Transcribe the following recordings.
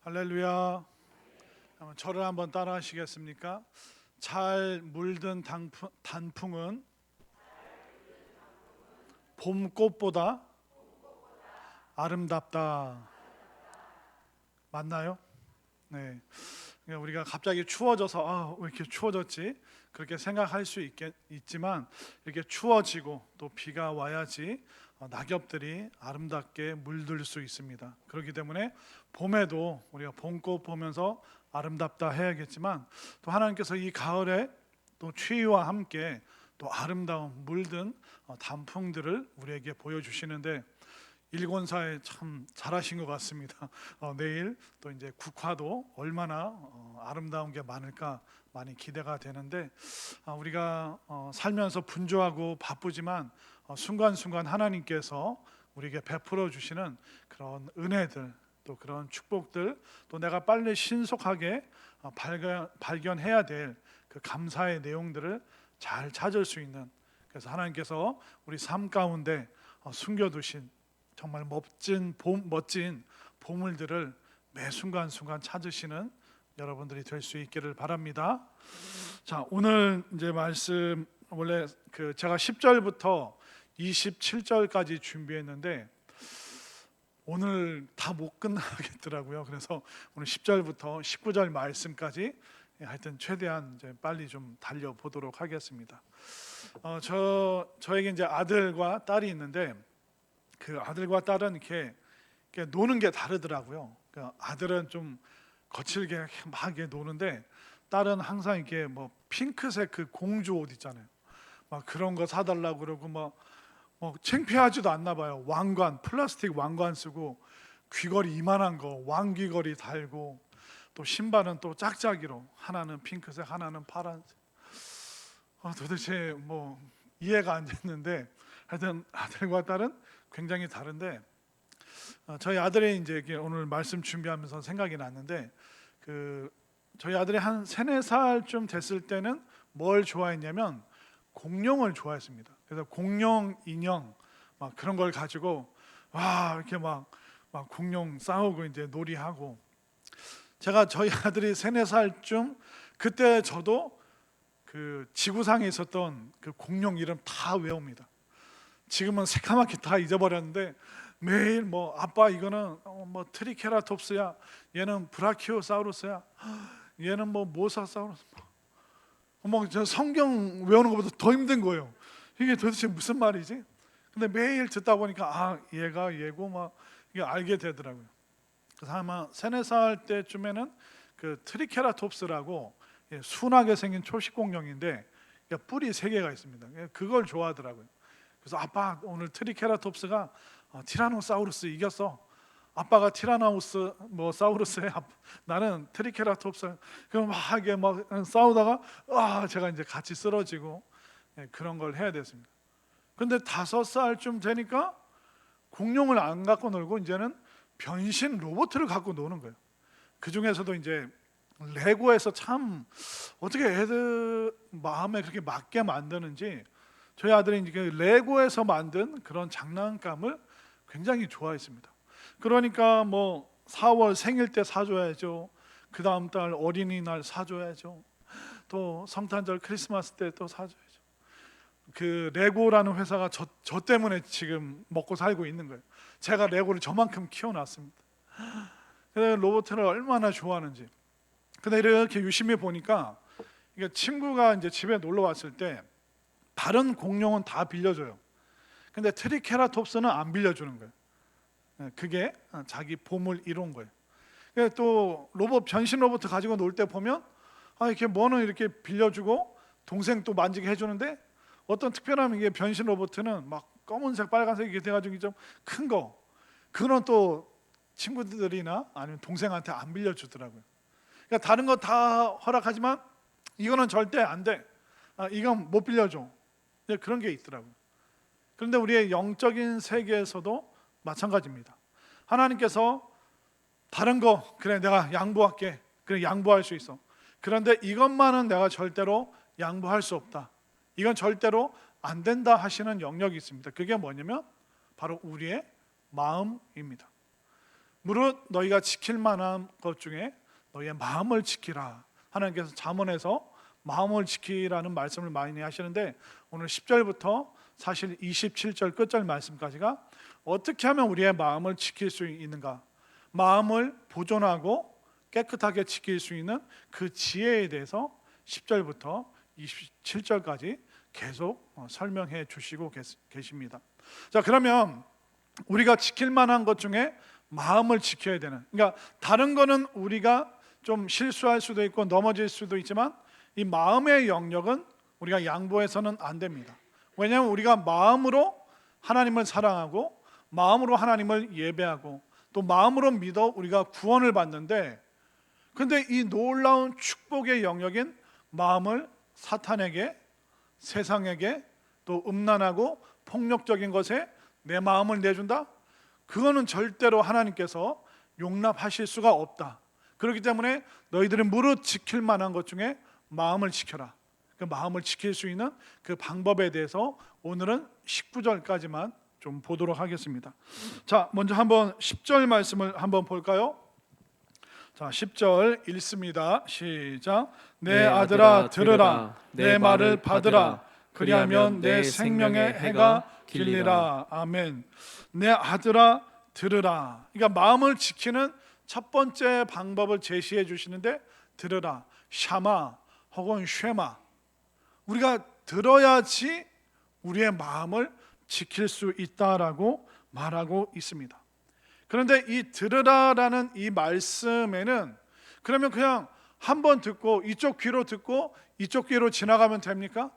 할렐루야. 저를 한번 따라 하시겠습니까? 잘 물든 단풍은 봄꽃보다 아름답다. 맞나요? 네. 그러니까 우리가 갑자기 추워져서 왜 이렇게 추워졌지? 그렇게 생각할 수 있지만 이렇게 추워지고 또 비가 와야지 낙엽들이 아름답게 물들 수 있습니다. 그렇기 때문에 봄에도 우리가 봄꽃 보면서 아름답다 해야겠지만 또 하나님께서 이 가을에 또 추위와 함께 또 아름다운 물든 단풍들을 우리에게 보여주시는데 일권사에 참 잘하신 것 같습니다. 내일 또 이제 국화도 얼마나 아름다운 게 많을까 많이 기대가 되는데 우리가 살면서 분주하고 바쁘지만 순간순간 하나님께서 우리에게 베풀어 주시는 그런 은혜들 또 그런 축복들 또 내가 빨리 신속하게 발견해야 될 그 감사의 내용들을 잘 찾을 수 있는 그래서 하나님께서 우리 삶 가운데 숨겨두신 정말 멋진 보물들을 매 순간순간 찾으시는 여러분들이 될 수 있기를 바랍니다. 자, 오늘 이제 말씀 원래 제가 10절부터 27절까지 준비했는데 오늘 다 못 끝나겠더라고요. 그래서 오늘 10절부터 19절 말씀까지 하여튼 최대한 이제 빨리 좀 달려 보도록 하겠습니다. 저에게 이제 아들과 딸이 있는데 그 아들과 딸은 이렇게 노는 게 다르더라고요. 아들은 좀 거칠게 막 이렇게 노는데 딸은 항상 이렇게 뭐 핑크색 그 공주 옷 있잖아요. 막 그런 거 사달라고 그러고 뭐 창피하지도 않나 봐요. 왕관 플라스틱 왕관 쓰고 귀걸이 이만한 거 왕귀걸이 달고 또 신발은 또 짝짝이로 하나는 핑크색 하나는 파란색. 도대체 뭐 이해가 안 됐는데 하여튼 아들과 딸은 굉장히 다른데 저희 아들이 이제 오늘 말씀 준비하면서 생각이 났는데 저희 아들이 한 3, 4살쯤 됐을 때는 뭘 좋아했냐면 공룡을 좋아했습니다. 그래서 공룡 인형 막 그런 걸 가지고 이렇게 막 공룡 싸우고 이제 놀이하고 제가 저희 아들이 3, 4살쯤 그때 저도 그 지구상에 있었던 그 공룡 이름 다 외웁니다. 지금은 새까맣게 다 잊어버렸는데 매일 뭐 아빠 이거는 뭐 트리케라톱스야, 얘는 브라키오사우루스야, 얘는 뭐 모사사우루스. 저 성경 외우는 것보다 더 힘든 거예요. 이게 도대체 무슨 말이지? 근데 매일 듣다 보니까 얘가 얘고 막 이게 알게 되더라고요. 그래서 아마 3, 4살 때쯤에는 그 트리케라톱스라고 순하게 생긴 초식 공룡인데 뿔이 3개가 있습니다. 그걸 좋아하더라고요. 그래서 아빠 오늘 트리케라톱스가 티라노사우루스 이겼어. 아빠가 티라노스 뭐 사우루스에 나는 트리케라톱스. 그럼 막 싸우다가 제가 이제 같이 쓰러지고 그런 걸 해야 됐습니다. 근데 5살쯤 되니까 공룡을 안 갖고 놀고 이제는 변신 로봇을 갖고 노는 거예요. 그 중에서도 이제 레고에서 참 어떻게 애들 마음에 그렇게 맞게 만드는지 저희 아들이 이제 레고에서 만든 그런 장난감을 굉장히 좋아했습니다. 그러니까 뭐 4월 생일 때 사줘야죠. 그 다음 달 어린이날 사줘야죠. 또 성탄절 크리스마스 때 또 사줘야죠. 그 레고라는 회사가 저 때문에 지금 먹고 살고 있는 거예요. 제가 레고를 저만큼 키워놨습니다. 로봇을 얼마나 좋아하는지. 근데 이렇게 유심히 보니까 친구가 이제 집에 놀러 왔을 때 다른 공룡은 다 빌려줘요. 근데 트리케라톱스는 안 빌려주는 거예요. 그게 자기 보물 이론 거예요. 또 변신 로봇 가지고 놀 때 보면 이렇게 뭐는 이렇게 빌려주고 동생 또 만지게 해주는데 어떤 특별한 이게 변신 로봇은 막 검은색 빨간색 이렇게 돼가지고 좀 큰 거 그거는 또 친구들이나 아니면 동생한테 안 빌려주더라고요. 그러니까 다른 거 다 허락하지만 이거는 절대 안 돼. 이건 못 빌려줘. 그런 게 있더라고요. 그런데 우리의 영적인 세계에서도 마찬가지입니다. 하나님께서 다른 거 그래 내가 양보할게. 그래 양보할 수 있어. 그런데 이것만은 내가 절대로 양보할 수 없다. 이건 절대로 안 된다 하시는 영역이 있습니다. 그게 뭐냐면 바로 우리의 마음입니다. 무릇 너희가 지킬 만한 것 중에 너희의 마음을 지키라. 하나님께서 잠언에서 마음을 지키라는 말씀을 많이 하시는데, 오늘 10절부터 사실 27절 끝절 말씀까지가 어떻게 하면 우리의 마음을 지킬 수 있는가, 마음을 보존하고 깨끗하게 지킬 수 있는 그 지혜에 대해서 10절부터 27절까지 계속 설명해 주시고 계십니다. 자, 그러면 우리가 지킬 만한 것 중에 마음을 지켜야 되는, 그러니까 다른 거는 우리가 좀 실수할 수도 있고 넘어질 수도 있지만 이 마음의 영역은 우리가 양보해서는 안 됩니다. 왜냐하면 우리가 마음으로 하나님을 사랑하고 마음으로 하나님을 예배하고 또 마음으로 믿어 우리가 구원을 받는데, 근데 이 놀라운 축복의 영역인 마음을 사탄에게, 세상에게, 또 음란하고 폭력적인 것에 내 마음을 내준다? 그거는 절대로 하나님께서 용납하실 수가 없다. 그렇기 때문에 너희들은 무릇 지킬 만한 것 중에 마음을 지켜라. 그 마음을 지킬 수 있는 그 방법에 대해서 오늘은 19절까지만 좀 보도록 하겠습니다. 자, 먼저 한번 10절 말씀을 한번 볼까요? 자, 10절 읽습니다. 시작. 내 아들아 들으라, 내 말을 받으라. 그리하면 내 생명의 해가 길리라. 아멘. 내 아들아 들으라. 그러니까 마음을 지키는 첫 번째 방법을 제시해 주시는데, 들으라, 샤마 혹은 쉐마. 우리가 들어야지 우리의 마음을 지킬 수 있다라고 말하고 있습니다. 그런데 이 들으라라는 이 말씀에는 그러면 그냥 한 번 듣고 이쪽 귀로 듣고 이쪽 귀로 지나가면 됩니까?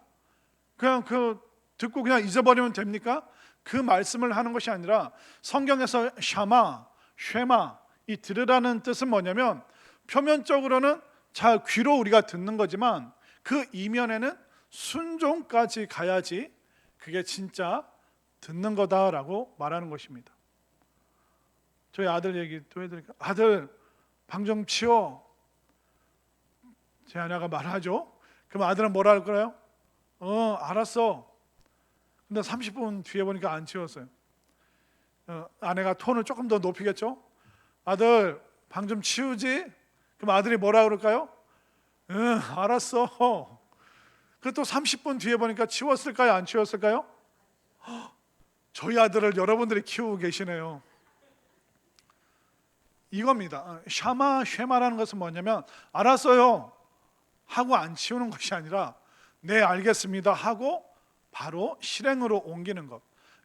그냥 그 듣고 그냥 잊어버리면 됩니까? 그 말씀을 하는 것이 아니라 성경에서 샤마, 쉐마, 이 들으라는 뜻은 뭐냐면 표면적으로는 자 귀로 우리가 듣는 거지만 그 이면에는 순종까지 가야지 그게 진짜 듣는 거다라고 말하는 것입니다. 저희 아들 얘기 또 해드릴까요? 아들 방 좀 치워. 제 아내가 말하죠. 그럼 아들은 뭐라 할 거예요? 알았어. 근데 30분 뒤에 보니까 안 치웠어요. 아내가 톤을 조금 더 높이겠죠. 아들 방 좀 치우지? 그럼 아들이 뭐라 그럴까요? 응, 알았어. 그 또 30분 뒤에 보니까 치웠을까요? 안 치웠을까요? 저희 아들을 여러분들이 키우고 계시네요. 이겁니다. 샤마, 쉐마라는 것은 뭐냐면 알았어요 하고 안 치우는 것이 아니라 네 알겠습니다 하고 바로 실행으로 옮기는 것.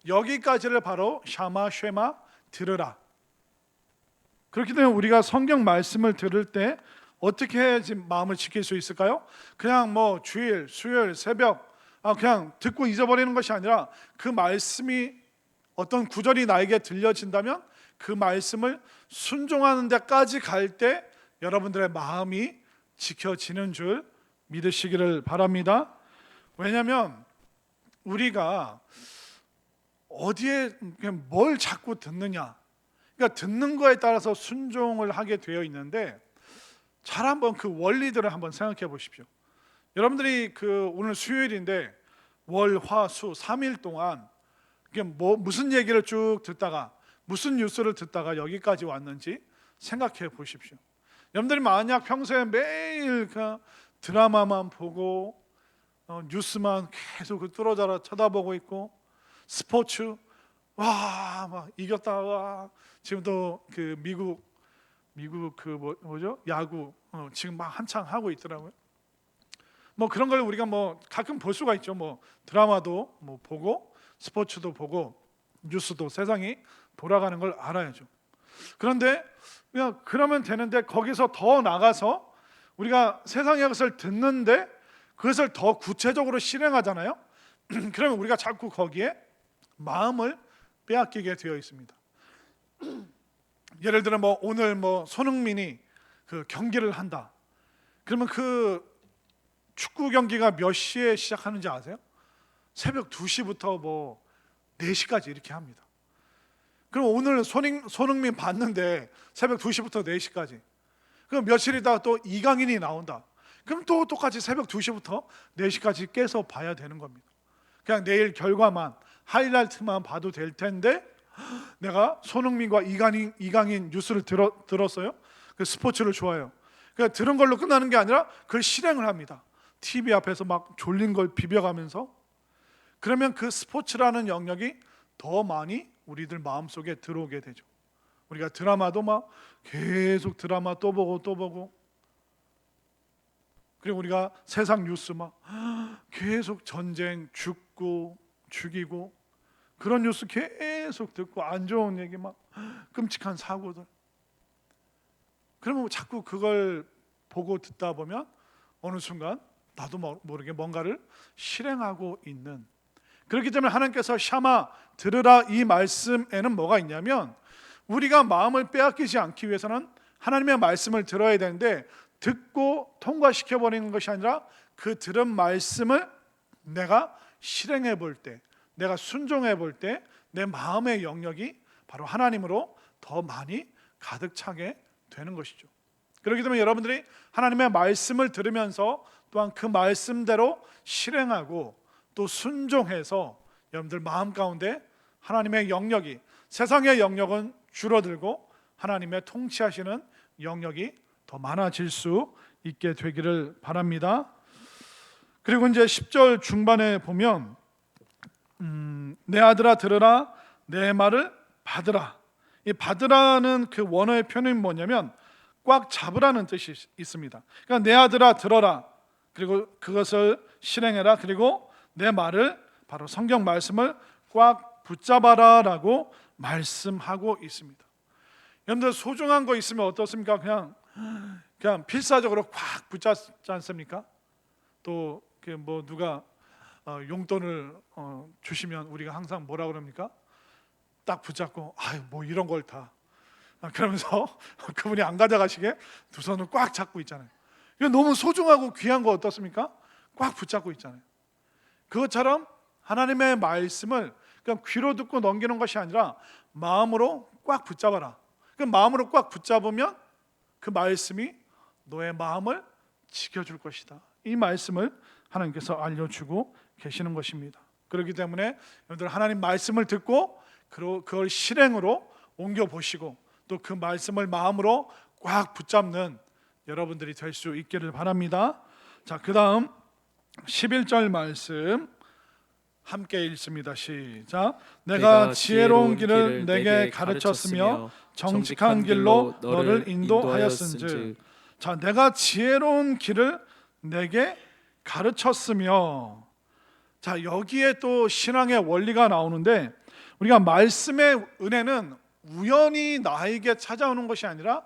여기까지를 바로 샤마, 쉐마, 들으라. 그렇기 때문에 우리가 성경 말씀을 들을 때 어떻게 해야지 마음을 지킬 수 있을까요? 그냥 뭐 주일, 수요일, 새벽 그냥 듣고 잊어버리는 것이 아니라 그 말씀이 어떤 구절이 나에게 들려진다면 그 말씀을 순종하는 데까지 갈 때 여러분들의 마음이 지켜지는 줄 믿으시기를 바랍니다. 왜냐하면 우리가 어디에 뭘 자꾸 듣느냐, 그러니까 듣는 거에 따라서 순종을 하게 되어 있는데, 잘 한번 그 원리들을 한번 생각해 보십시오. 여러분들이 그 오늘 수요일인데 월, 화, 수 3일 동안 무슨 얘기를 쭉 듣다가 무슨 뉴스를 듣다가 여기까지 왔는지 생각해 보십시오. 여러분들이 만약 평소에 매일 그 드라마만 보고 뉴스만 계속 뚫어져라 쳐다보고 있고 스포츠 막 이겼다, 와 지금 또 그 미국 그 뭐죠 야구 지금 막 한창 하고 있더라고요. 뭐 그런 걸 우리가 뭐 가끔 볼 수가 있죠. 뭐 드라마도 뭐 보고 스포츠도 보고 뉴스도 세상이 돌아가는 걸 알아야죠. 그런데 그냥 그러면 되는데 거기서 더 나가서 우리가 세상의 것을 듣는데 그것을 더 구체적으로 실행하잖아요. 그러면 우리가 자꾸 거기에 마음을 빼앗기게 되어 있습니다. 예를 들어 뭐 오늘 뭐 손흥민이 그 경기를 한다. 그러면 그 축구 경기가 몇 시에 시작하는지 아세요? 새벽 2시부터 뭐 4시까지 이렇게 합니다. 그럼 오늘 손흥민 봤는데 새벽 2시부터 4시까지. 그럼 며칠 있다가 또 이강인이 나온다. 그럼 또 똑같이 새벽 2시부터 4시까지 깨서 봐야 되는 겁니다. 그냥 내일 결과만 하이라이트만 봐도 될 텐데 내가 손흥민과 이강인 뉴스를 들었어요. 그 스포츠를 좋아해요. 그러니까 들은 걸로 끝나는 게 아니라 그걸 실행을 합니다. TV 앞에서 막 졸린 걸 비벼가면서. 그러면 그 스포츠라는 영역이 더 많이 우리들 마음속에 들어오게 되죠. 우리가 드라마도 막 계속 드라마 또 보고 그리고 우리가 세상 뉴스 막 계속 전쟁, 죽고 죽이고 그런 뉴스 계속 듣고 안 좋은 얘기 막 끔찍한 사고들. 그러면 자꾸 그걸 보고 듣다 보면 어느 순간 나도 모르게 뭔가를 실행하고 있는. 그렇기 때문에 하나님께서 샤마 들으라 이 말씀에는 뭐가 있냐면 우리가 마음을 빼앗기지 않기 위해서는 하나님의 말씀을 들어야 되는데 듣고 통과시켜 버리는 것이 아니라 그 들은 말씀을 내가 실행해 볼 때, 내가 순종해 볼 때 내 마음의 영역이 바로 하나님으로 더 많이 가득 차게 되는 것이죠. 그렇기 때문에 여러분들이 하나님의 말씀을 들으면서 또한 그 말씀대로 실행하고 또 순종해서 여러분들 마음 가운데 하나님의 영역이, 세상의 영역은 줄어들고 하나님의 통치하시는 영역이 더 많아질 수 있게 되기를 바랍니다. 그리고 이제 10절 중반에 보면 내 아들아 들으라 내 말을 받으라. 이 받으라는 그 원어의 표현이 뭐냐면 꽉 잡으라는 뜻이 있습니다. 그러니까 내 아들아 들어라. 그리고 그것을 실행해라. 그리고 내 말을, 바로 성경 말씀을 꽉 붙잡아라라고 말씀하고 있습니다. 여러분들 소중한 거 있으면 어떻습니까? 그냥 필사적으로 꽉 붙잡지 않습니까? 또 뭐 누가 용돈을 주시면 우리가 항상 뭐라 그럽니까? 딱 붙잡고 아유 뭐 이런 걸 다 그러면서 그분이 안 가져가시게 두 손을 꽉 잡고 있잖아요. 이거 너무 소중하고 귀한 거 어떻습니까? 꽉 붙잡고 있잖아요. 그것처럼 하나님의 말씀을 그냥 귀로 듣고 넘기는 것이 아니라 마음으로 꽉 붙잡아라. 그 마음으로 꽉 붙잡으면 그 말씀이 너의 마음을 지켜줄 것이다. 이 말씀을 하나님께서 알려주고 계시는 것입니다. 그렇기 때문에 여러분들 하나님 말씀을 듣고 그걸 실행으로 옮겨보시고 또 그 말씀을 마음으로 꽉 붙잡는 여러분들이 될 수 있기를 바랍니다. 자, 그 다음 11절 말씀 함께 읽습니다. 시작. 내가 지혜로운 길을 내게 가르쳤으며 정직한 길로 너를 인도하였은즉. 자, 내가 지혜로운 길을 내게 가르쳤으며. 자, 여기에 또 신앙의 원리가 나오는데 우리가 말씀의 은혜는 우연히 나에게 찾아오는 것이 아니라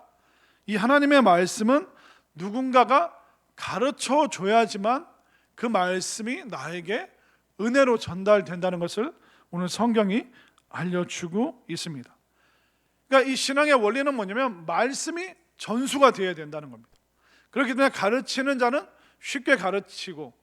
이 하나님의 말씀은 누군가가 가르쳐 줘야지만 그 말씀이 나에게 은혜로 전달된다는 것을 오늘 성경이 알려주고 있습니다. 그러니까 이 신앙의 원리는 뭐냐면 말씀이 전수가 되어야 된다는 겁니다. 그렇기 때문에 가르치는 자는 쉽게 가르치고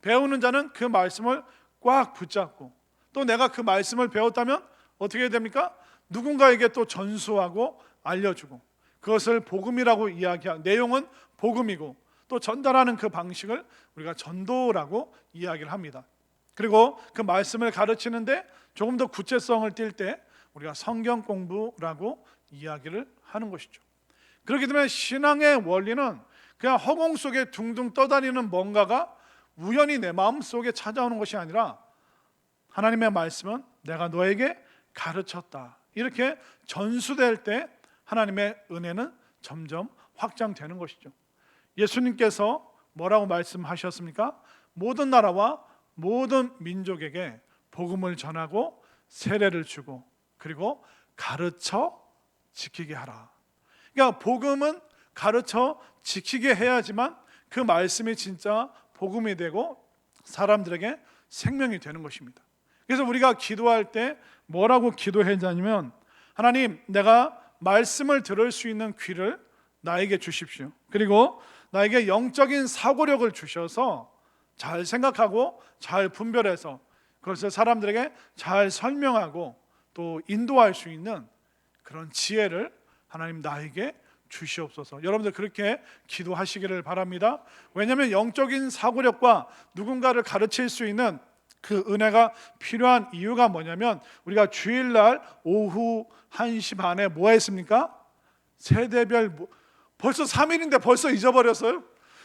배우는 자는 그 말씀을 꽉 붙잡고 또 내가 그 말씀을 배웠다면 어떻게 해야 됩니까? 누군가에게 또 전수하고 알려주고 그것을 복음이라고 이야기하고 내용은 복음이고 또 전달하는 그 방식을 우리가 전도라고 이야기를 합니다. 그리고 그 말씀을 가르치는데 조금 더 구체성을 띌 때 우리가 성경 공부라고 이야기를 하는 것이죠. 그렇기 때문에 신앙의 원리는 그냥 허공 속에 둥둥 떠다니는 뭔가가 우연히 내 마음속에 찾아오는 것이 아니라 하나님의 말씀은 내가 너에게 가르쳤다. 이렇게 전수될 때 하나님의 은혜는 점점 확장되는 것이죠. 예수님께서 뭐라고 말씀하셨습니까? 모든 나라와 모든 민족에게 복음을 전하고 세례를 주고 그리고 가르쳐 지키게 하라. 그러니까 복음은 가르쳐 지키게 해야지만 그 말씀이 진짜 복음이 되고 사람들에게 생명이 되는 것입니다. 그래서 우리가 기도할 때 뭐라고 기도해야 하냐면 하나님, 내가 말씀을 들을 수 있는 귀를 나에게 주십시오. 그리고 나에게 영적인 사고력을 주셔서 잘 생각하고 잘 분별해서 그것을 사람들에게 잘 설명하고 또 인도할 수 있는 그런 지혜를 하나님 나에게 주시옵소서. 여러분들 그렇게 기도하시기를 바랍니다. 왜냐하면 영적인 사고력과 누군가를 가르칠 수 있는 그 은혜가 필요한 이유가 뭐냐면 우리가 주일날 오후 1시 반에 뭐 했습니까? 세대별 벌써 3일인데 벌써 잊어버렸어요?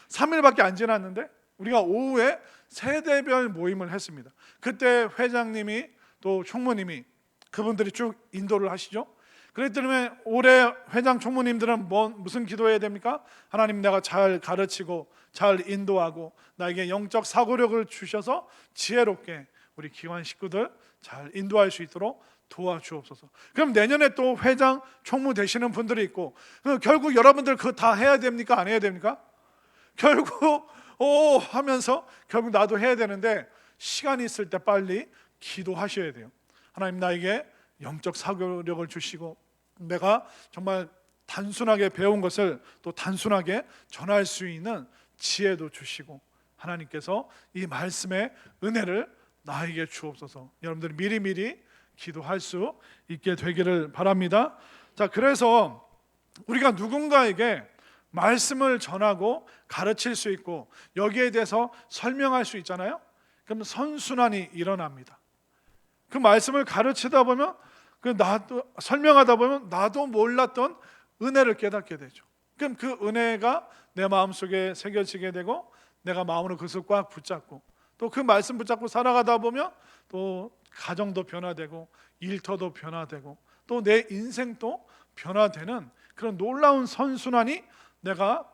3일밖에 안 지났는데 우리가 오후에 세대별 모임을 했습니다. 그때 회장님이 또 총무님이 그분들이 쭉 인도를 하시죠. 그렇기 때문에 올해 회장 총무님들은 무슨 기도해야 됩니까? 하나님, 내가 잘 가르치고 잘 인도하고 나에게 영적 사고력을 주셔서 지혜롭게 우리 기관 식구들 잘 인도할 수 있도록 도와주옵소서. 그럼 내년에 또 회장 총무 되시는 분들이 있고, 결국 여러분들 그거 다 해야 됩니까? 안 해야 됩니까? 결국 하면서 결국 나도 해야 되는데, 시간이 있을 때 빨리 기도하셔야 돼요. 하나님, 나에게 영적 사고력을 주시고 내가 정말 단순하게 배운 것을 또 단순하게 전할 수 있는 지혜도 주시고, 하나님께서 이 말씀의 은혜를 나에게 주옵소서. 여러분들 미리미리 기도할 수 있게 되기를 바랍니다. 자, 그래서 우리가 누군가에게 말씀을 전하고 가르칠 수 있고 여기에 대해서 설명할 수 있잖아요. 그럼 선순환이 일어납니다. 그 말씀을 가르치다 보면 나도 설명하다 보면 나도 몰랐던 은혜를 깨닫게 되죠. 그럼 그 은혜가 내 마음속에 새겨지게 되고 내가 마음으로 그것을 꽉 붙잡고 또 그 말씀 붙잡고 살아가다 보면 또 가정도 변화되고 일터도 변화되고 또 내 인생도 변화되는 그런 놀라운 선순환이 내가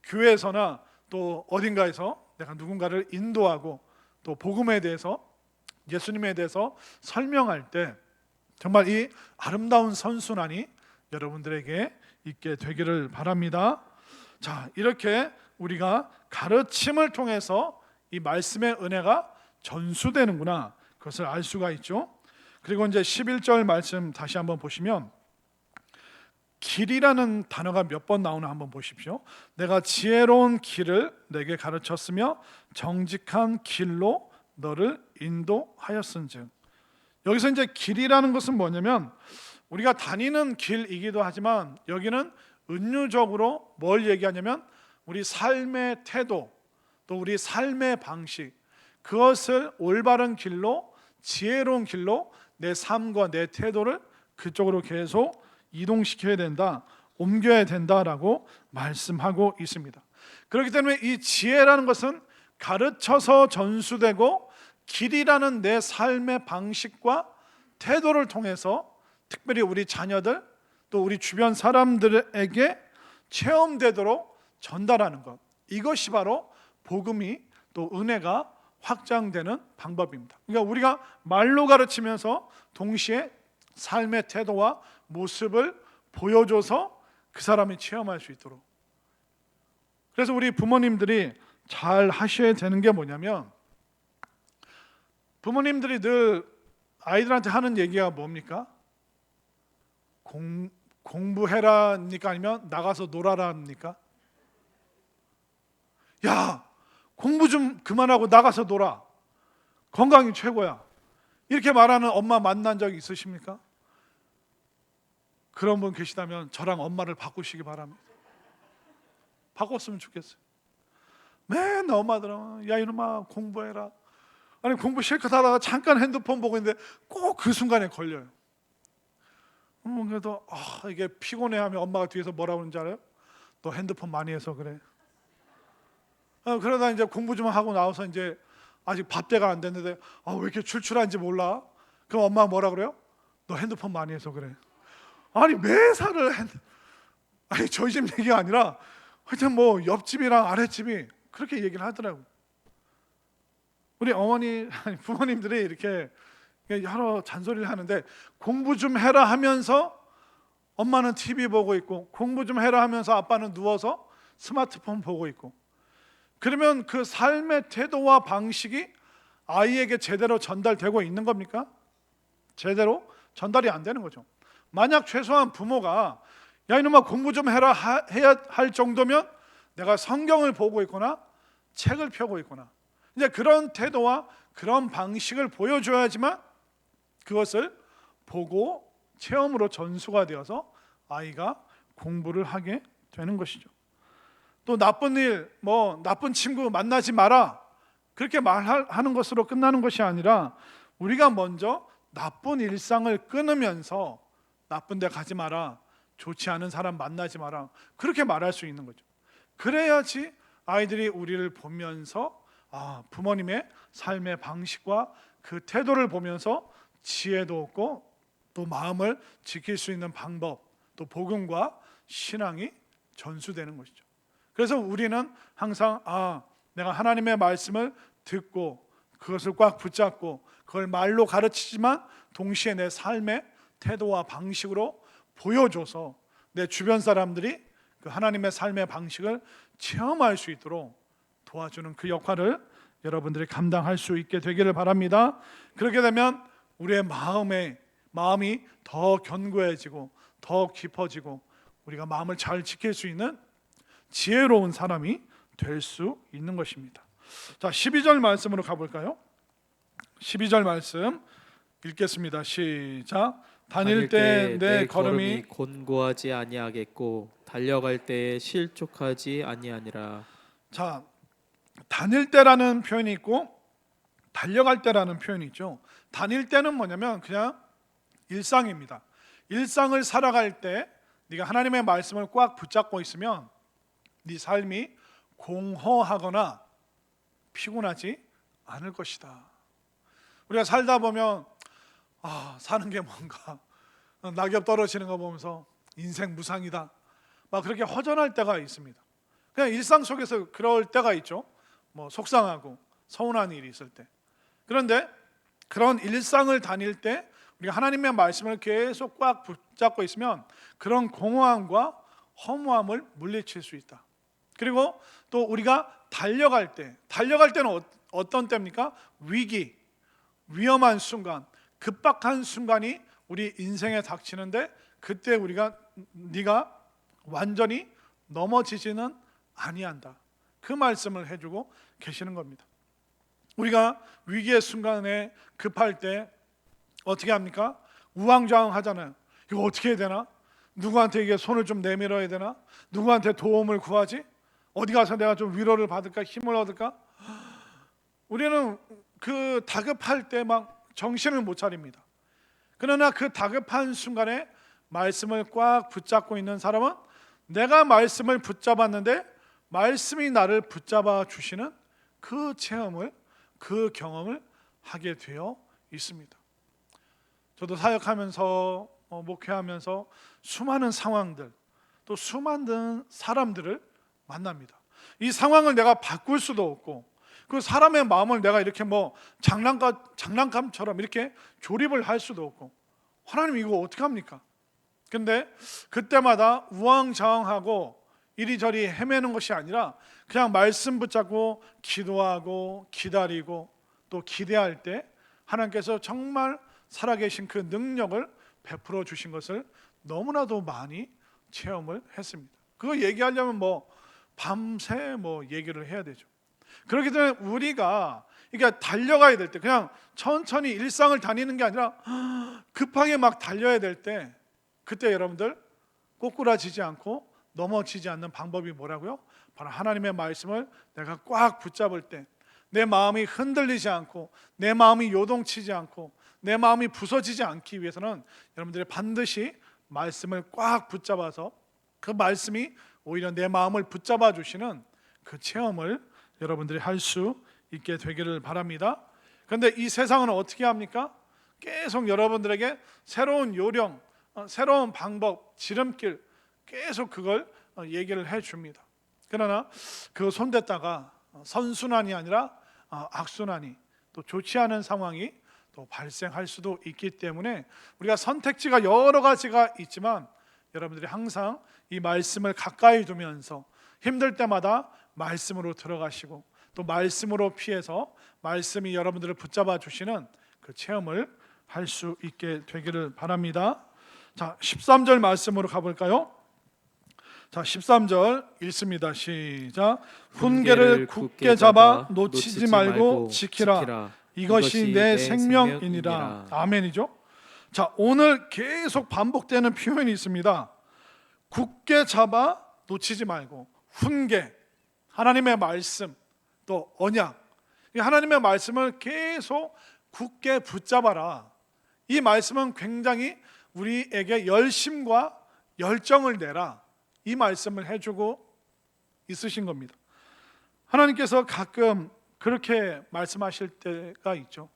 교회에서나 또 어딘가에서 내가 누군가를 인도하고 또 복음에 대해서 예수님에 대해서 설명할 때 정말 이 아름다운 선순환이 여러분들에게 있게 되기를 바랍니다. 자, 이렇게 우리가 가르침을 통해서 이 말씀의 은혜가 전수되는구나, 그것을 알 수가 있죠. 그리고 이제 11절 말씀 다시 한번 보시면 길이라는 단어가 몇 번 나오나 한번 보십시오. 내가 지혜로운 길을 내게 가르쳤으며 정직한 길로 너를 인도하였은즉. 여기서 이제 길이라는 것은 뭐냐면 우리가 다니는 길이기도 하지만 여기는 은유적으로 뭘 얘기하냐면 우리 삶의 태도 또 우리 삶의 방식, 그것을 올바른 길로 지혜로운 길로 내 삶과 내 태도를 그쪽으로 계속 이동시켜야 된다, 옮겨야 된다라고 말씀하고 있습니다. 그렇기 때문에 이 지혜라는 것은 가르쳐서 전수되고 길이라는 내 삶의 방식과 태도를 통해서 특별히 우리 자녀들 또 우리 주변 사람들에게 체험되도록 전달하는 것, 이것이 바로 복음이 또 은혜가 확장되는 방법입니다. 그러니까 우리가 말로 가르치면서 동시에 삶의 태도와 모습을 보여줘서 그 사람이 체험할 수 있도록. 그래서 우리 부모님들이 잘 하셔야 되는 게 뭐냐면, 부모님들이 늘 아이들한테 하는 얘기가 뭡니까? 공부해라니까 아니면 나가서 놀아라니까? 야, 공부 좀 그만하고 나가서 놀아. 건강이 최고야. 이렇게 말하는 엄마 만난 적 있으십니까? 그런 분 계시다면 저랑 엄마를 바꾸시기 바랍니다. 바꿨으면 좋겠어요. 맨날 엄마들은 야 이놈아 공부해라. 아니 공부 실컷 하다가 잠깐 핸드폰 보고 있는데 꼭 그 순간에 걸려요. 그래도 이게 피곤해하면 엄마가 뒤에서 뭐라고 하는지 알아요? 너 핸드폰 많이 해서 그래. 그러다 이제 공부 좀 하고 나와서 이제 아직 밥때가 안 됐는데 왜 이렇게 출출한지 몰라? 그럼 엄마가 뭐라 그래요? 너 핸드폰 많이 해서 그래. 아니 매사를 아니 저희 집 얘기가 아니라 하여튼 뭐 옆집이랑 아랫집이 그렇게 얘기를 하더라고. 우리 어머니 부모님들이 이렇게 여러 잔소리를 하는데 공부 좀 해라 하면서 엄마는 TV 보고 있고 공부 좀 해라 하면서 아빠는 누워서 스마트폰 보고 있고, 그러면 그 삶의 태도와 방식이 아이에게 제대로 전달되고 있는 겁니까? 제대로 전달이 안 되는 거죠. 만약 최소한 부모가 야 이놈아 공부 좀 해라 해야 할 정도면 내가 성경을 보고 있거나 책을 펴고 있거나 이제 그런 태도와 그런 방식을 보여줘야지만 그것을 보고 체험으로 전수가 되어서 아이가 공부를 하게 되는 것이죠. 또 나쁜 일, 나쁜 친구 만나지 마라, 그렇게 말하는 것으로 끝나는 것이 아니라 우리가 먼저 나쁜 일상을 끊으면서 나쁜 데 가지 마라, 좋지 않은 사람 만나지 마라, 그렇게 말할 수 있는 거죠. 그래야지 아이들이 우리를 보면서 부모님의 삶의 방식과 그 태도를 보면서 지혜도 얻고 또 마음을 지킬 수 있는 방법, 또 복음과 신앙이 전수되는 것이죠. 그래서 우리는 항상 내가 하나님의 말씀을 듣고 그것을 꽉 붙잡고 그걸 말로 가르치지만 동시에 내 삶의 태도와 방식으로 보여줘서 내 주변 사람들이 그 하나님의 삶의 방식을 체험할 수 있도록 도와주는 그 역할을 여러분들이 감당할 수 있게 되기를 바랍니다. 그렇게 되면 우리의 마음이 더 견고해지고 더 깊어지고 우리가 마음을 잘 지킬 수 있는 지혜로운 사람이 될 수 있는 것입니다. 자, 12절 말씀으로 가볼까요? 12절 말씀 읽겠습니다. 시작. 다닐 때 내 걸음이 곤고하지 아니하겠고 달려갈 때에 실족하지 아니하니라. 자, 다닐 때라는 표현이 있고 달려갈 때라는 표현이 있죠. 다닐 때는 뭐냐면 그냥 일상입니다. 일상을 살아갈 때 네가 하나님의 말씀을 꽉 붙잡고 있으면 네 삶이 공허하거나 피곤하지 않을 것이다. 우리가 살다 보면 사는 게 뭔가 낙엽 떨어지는 거 보면서 인생 무상이다, 막 그렇게 허전할 때가 있습니다. 그냥 일상 속에서 그럴 때가 있죠. 뭐 속상하고 서운한 일이 있을 때. 그런데 그런 일상을 다닐 때 우리가 하나님의 말씀을 계속 꽉 붙잡고 있으면 그런 공허함과 허무함을 물리칠 수 있다. 그리고 또 우리가 달려갈 때는 어떤 때입니까? 위험한 순간, 급박한 순간이 우리 인생에 닥치는데 그때 네가 완전히 넘어지지는 아니한다, 그 말씀을 해주고 계시는 겁니다. 우리가 위기의 순간에 급할 때 어떻게 합니까? 우왕좌왕하잖아요. 이거 어떻게 해야 되나? 누구한테 이게 손을 좀 내밀어야 되나? 누구한테 도움을 구하지? 어디 가서 내가 좀 위로를 받을까? 힘을 얻을까? 우리는 그 다급할 때 막 정신을 못 차립니다. 그러나 그 다급한 순간에 말씀을 꽉 붙잡고 있는 사람은 내가 말씀을 붙잡았는데 말씀이 나를 붙잡아 주시는 그 체험을, 그 경험을 하게 되어 있습니다. 저도 사역하면서 목회하면서 수많은 상황들, 또 수많은 사람들을 만납니다. 이 상황을 내가 바꿀 수도 없고 그 사람의 마음을 내가 이렇게 장난감처럼 이렇게 조립을 할 수도 없고, 하나님 이거 어떻게 합니까? 근데 그때마다 우왕좌왕하고 이리저리 헤매는 것이 아니라 그냥 말씀 붙잡고 기도하고 기다리고 또 기대할 때 하나님께서 정말 살아계신 그 능력을 베풀어 주신 것을 너무나도 많이 체험을 했습니다. 그거 얘기하려면 밤새 얘기를 해야 되죠. 그렇기 때문에 우리가 달려가야 될 때 그냥 천천히 일상을 다니는 게 아니라 급하게 막 달려야 될 때, 그때 여러분들 꼬꾸라지지 않고 넘어지지 않는 방법이 뭐라고요? 바로 하나님의 말씀을 내가 꽉 붙잡을 때 내 마음이 흔들리지 않고 내 마음이 요동치지 않고 내 마음이 부서지지 않기 위해서는 여러분들이 반드시 말씀을 꽉 붙잡아서 그 말씀이 오히려 내 마음을 붙잡아 주시는 그 체험을 여러분들이 할 수 있게 되기를 바랍니다. 그런데 이 세상은 어떻게 합니까? 계속 여러분들에게 새로운 요령, 새로운 방법, 지름길 계속 그걸 얘기를 해줍니다. 그러나 그 손댔다가 선순환이 아니라 악순환이, 또 좋지 않은 상황이 또 발생할 수도 있기 때문에 우리가 선택지가 여러 가지가 있지만 여러분들이 항상 이 말씀을 가까이 두면서 힘들 때마다 말씀으로 들어가시고 또 말씀으로 피해서 말씀이 여러분들을 붙잡아 주시는 그 체험을 할 수 있게 되기를 바랍니다. 자, 13절 말씀으로 가볼까요? 자, 13절 읽습니다. 시작. 훈계를 굳게 잡아 놓치지 말고 지키라. 이것이 내 생명이니라. 아멘이죠. 자, 오늘 계속 반복되는 표현이 있습니다. 굳게 잡아 놓치지 말고, 훈계, 하나님의 말씀, 또 언약. 이 하나님의 말씀을 계속 굳게 붙잡아라. 이 말씀은 굉장히 우리에게 열심과 열정을 내라. 이 말씀을 해주고 있으신 겁니다. 하나님께서 가끔 그렇게 말씀하실 때가 있죠.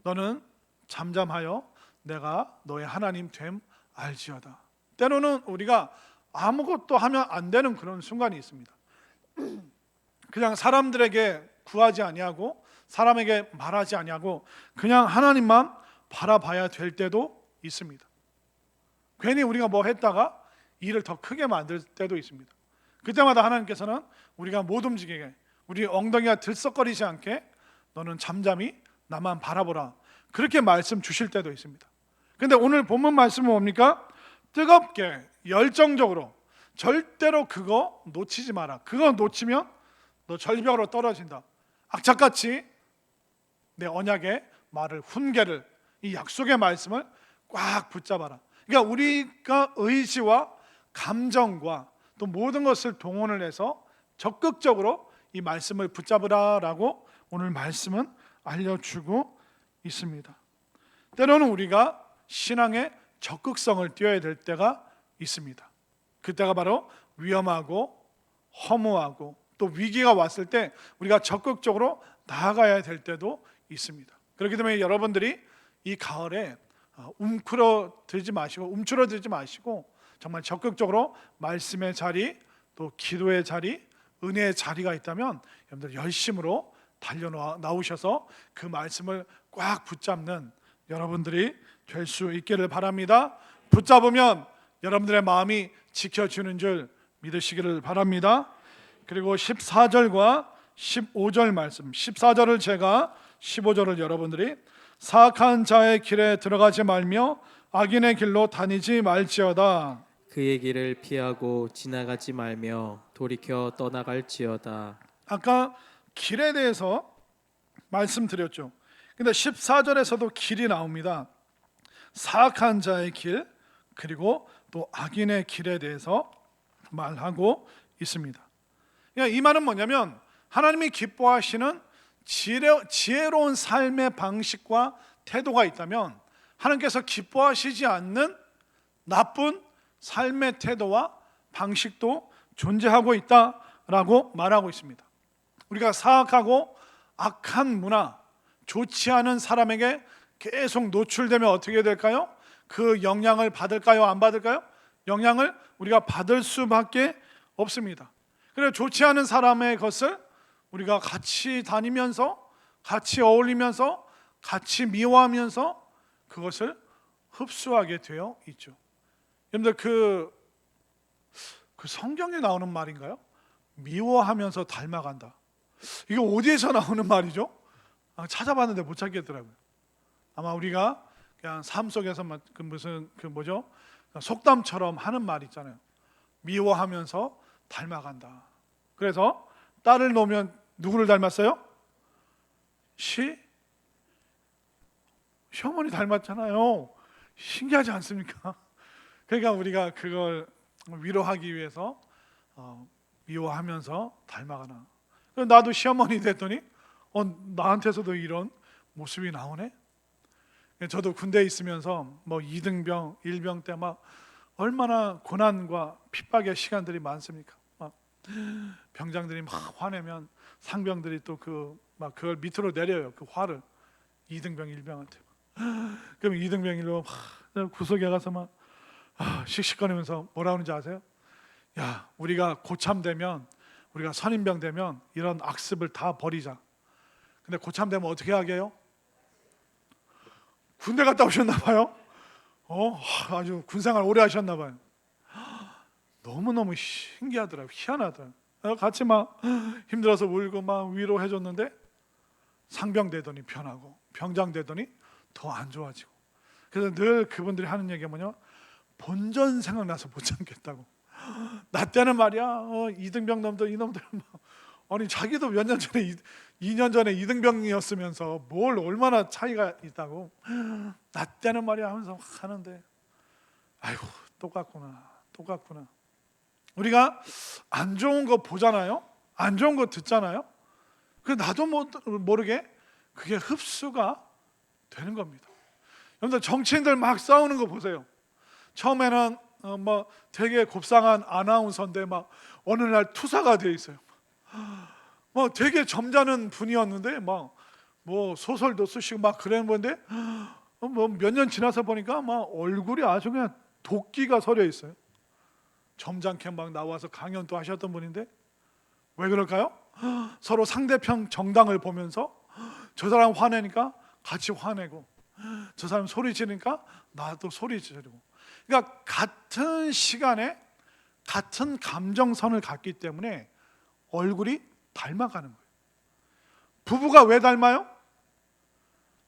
너는 잠잠하여 내가 너의 하나님 됨 알지어다. 때로는 우리가 아무것도 하면 안 되는 그런 순간이 있습니다. 그냥 사람들에게 구하지 아니하고 사람에게 말하지 아니하고 그냥 하나님만 바라봐야 될 때도 있습니다. 괜히 우리가 뭐 했다가 일을 더 크게 만들 때도 있습니다. 그때마다 하나님께서는 우리가 못 움직이게, 우리 엉덩이가 들썩거리지 않게 너는 잠잠히 나만 바라보라, 그렇게 말씀 주실 때도 있습니다. 근데 오늘 본문 말씀은 뭡니까? 뜨겁게 열정적으로 절대로 그거 놓치지 마라. 그거 놓치면 너 절벽으로 떨어진다. 악착같이 내 언약의 말을, 훈계를, 이 약속의 말씀을 꽉 붙잡아라. 그러니까 우리가 의지와 감정과 또 모든 것을 동원을 해서 적극적으로 이 말씀을 붙잡으라라고 오늘 말씀은 알려주고 있습니다. 때로는 우리가 신앙의 적극성을 띄어야 될 때가 있습니다. 그때가 바로 위험하고 허무하고 또 위기가 왔을 때 우리가 적극적으로 나아가야 될 때도 있습니다. 그렇기 때문에 여러분들이 이 가을에 움츠러들지 마시고 정말 적극적으로 말씀의 자리, 또 기도의 자리, 은혜의 자리가 있다면 여러분들 열심으로 달려 나오셔서 그 말씀을 꽉 붙잡는 여러분들이 될 수 있기를 바랍니다. 붙잡으면 여러분들의 마음이 지켜주는 줄 믿으시기를 바랍니다. 그리고 14절과 15절 말씀, 14절을 제가, 15절을 여러분들이 사악한 자의 길에 들어가지 말며 악인의 길로 다니지 말지어다. 그의 길을 피하고 지나가지 말며 돌이켜 떠나갈지어다. 아까 길에 대해서 말씀드렸죠. 근데 14절에서도 길이 나옵니다. 사악한 자의 길, 그리고 또 악인의 길에 대해서 말하고 있습니다. 이 말은 뭐냐면 하나님이 기뻐하시는 지혜로운 삶의 방식과 태도가 있다면 하나님께서 기뻐하시지 않는 나쁜 삶의 태도와 방식도 존재하고 있다라고 말하고 있습니다. 우리가 사악하고 악한 문화, 좋지 않은 사람에게 계속 노출되면 어떻게 될까요? 그 영향을 받을까요? 안 받을까요? 영향을 우리가 받을 수밖에 없습니다. 그래서 좋지 않은 사람의 것을 우리가 같이 다니면서, 같이 어울리면서, 같이 미워하면서 그것을 흡수하게 되어 있죠. 여러분들 그 성경에 나오는 말인가요? 미워하면서 닮아간다. 이게 어디에서 나오는 말이죠? 찾아봤는데 못 찾겠더라고요. 아마 우리가 그냥 삶 속에서 속담처럼 하는 말 있잖아요. 미워하면서 닮아간다. 그래서 딸을 놓으면 누구를 닮았어요? 시어머니 닮았잖아요. 신기하지 않습니까? 그러니까 우리가 그걸 위로하기 위해서 미워하면서 닮아가나. 나도 시어머니 됐더니 나한테서도 이런 모습이 나오네. 저도 군대에 있으면서 뭐 2등병, 1병 때 막 얼마나 고난과 핍박의 시간들이 많습니까? 막 병장들이 막 화내면 상병들이 또 그걸 밑으로 내려요. 그 화를 2등병, 1병한테. 그럼 2등병, 1병 구석에 가서 막 씩씩거리면서 뭐라 하는지 아세요? 야, 우리가 고참되면, 우리가 선임병 되면 이런 악습을 다 버리자. 근데 고참되면 어떻게 하게 해요? 군대 갔다 오셨나 봐요. 아주 군생활 오래 하셨나 봐요. 너무너무 신기하더라고요. 희한하더라고요. 같이 막 힘들어서 울고 막 위로해 줬는데 상병 되더니 변하고 병장 되더니 더 안 좋아지고. 그래서 늘 그분들이 하는 얘기가 뭐냐? 본전 생각나서 못 참겠다고. 나 때는 말이야 2등병 놈들 이놈들 아니 자기도 몇 년 전에 2년 전에 2등병이었으면서 뭘 얼마나 차이가 있다고. 나 때는 말이야 하면서 하는데 아이고 똑같구나. 우리가 안 좋은 거 보잖아요. 안 좋은 거 듣잖아요. 그 나도 모르게 그게 흡수가 되는 겁니다. 여러분들 정치인들 막 싸우는 거 보세요. 처음에는 뭐 되게 곱상한 아나운서인데 막 어느 날 투사가 돼 있어요. 뭐 되게 점잖은 분이었는데 막 뭐 소설도 쓰시고 막 그랬는데 뭐 몇 년 지나서 보니까 막 얼굴이 아주 그냥 도끼가 서려 있어요. 점잖게 막 나와서 강연도 하셨던 분인데 왜 그럴까요? 서로 상대편 정당을 보면서 저 사람 화내니까 같이 화내고 저 사람 소리 지르니까 나도 소리 지르고, 그러니까 같은 시간에 같은 감정선을 갖기 때문에 얼굴이 닮아가는 거예요. 부부가 왜 닮아요?